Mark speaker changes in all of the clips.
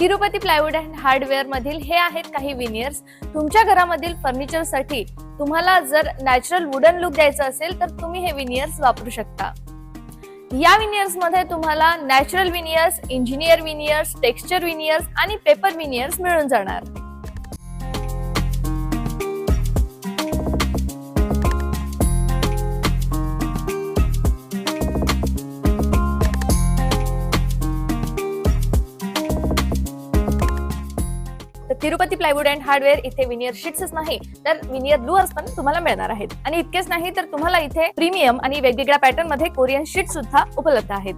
Speaker 1: Tirupati plywood and hardware मधील हे आहेत काही विनियर्स. तुमच्या घरामधील फर्निचर साठी तुम्हाला जर नॅचरल वुडन लुक द्यायचा असेल तर तुम्ही हे विनियर्स वापरू शकता. या विनियर्स मध्ये तुम्हाला natural veneers, engineer veneers, texture veneers आणि पेपर विनियर्स मिळून जाणार. तिरुपती प्लायवूड अँड हार्डवेअर इथे विनियर शीट्सच नाही तर विनियर लुअर्स पण तुम्हाला मिळणार आहेत. आणि इतकेच नाही तर तुम्हाला इथे प्रीमियम आणि वेगवेगळ्या पॅटर्न मध्ये कोरियन शीट सुद्धा उपलब्ध आहेत.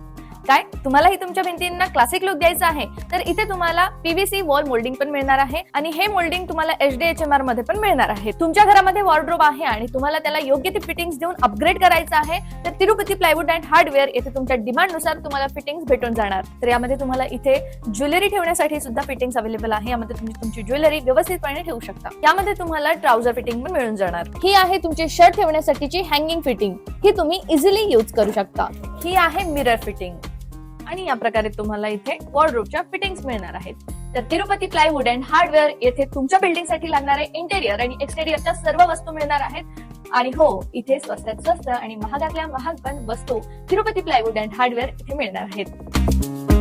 Speaker 1: काय तुम्हालाही तुमच्या भिंतींना क्लासिक लुक द्यायचा आहे तर इथे तुम्हाला पीव्हीसी वॉल मोल्डिंग पण मिळणार आहे आणि हे मोल्डिंग तुम्हाला HDHMR मध्ये पण मिळणार आहे. तुमच्या घरामध्ये वॉर्डरोब आहे आणि तुम्हाला त्याला योग्य ते फिटिंग्स देऊन अपग्रेड करायचं आहे तर तिरुपती प्लायवूड अँड हार्डवेअर येथे तुमच्या डिमांड नुसार तुम्हाला फिटिंग्स भेटून जाणार. तर यामध्ये तुम्हाला इथे ज्वेलरी ठेवण्यासाठी सुद्धा फिटिंग्स अवेलेबल आहे. यामध्ये तुम्ही तुमची ज्वेलरी व्यवस्थितपणे ठेवू शकता. यामध्ये तुम्हाला ट्राउझर फिटिंग पण मिळून जाणार. ही आहे तुमची शर्ट ठेवण्यासाठीची हँगिंग फिटिंग. ही तुम्ही इझिली यूज करू शकता. ही आहे मिरर फिटिंग आणि या प्रकारे तुम्हाला इथे वॉर्डरोबच्या फिटिंग्स मिळणार आहेत. तर तिरुपती प्लायवूड अँड हार्डवेअर येथे तुमच्या बिल्डिंग साठी लागणारे इंटेरियर आणि एक्सटेरियरच्या सर्व वस्तू मिळणार आहेत. आणि हो, इथे स्वस्तात स्वस्त आणि महागातल्या महाग पण वस्तू तिरुपती प्लायवूड अँड हार्डवेअर इथे मिळणार आहेत.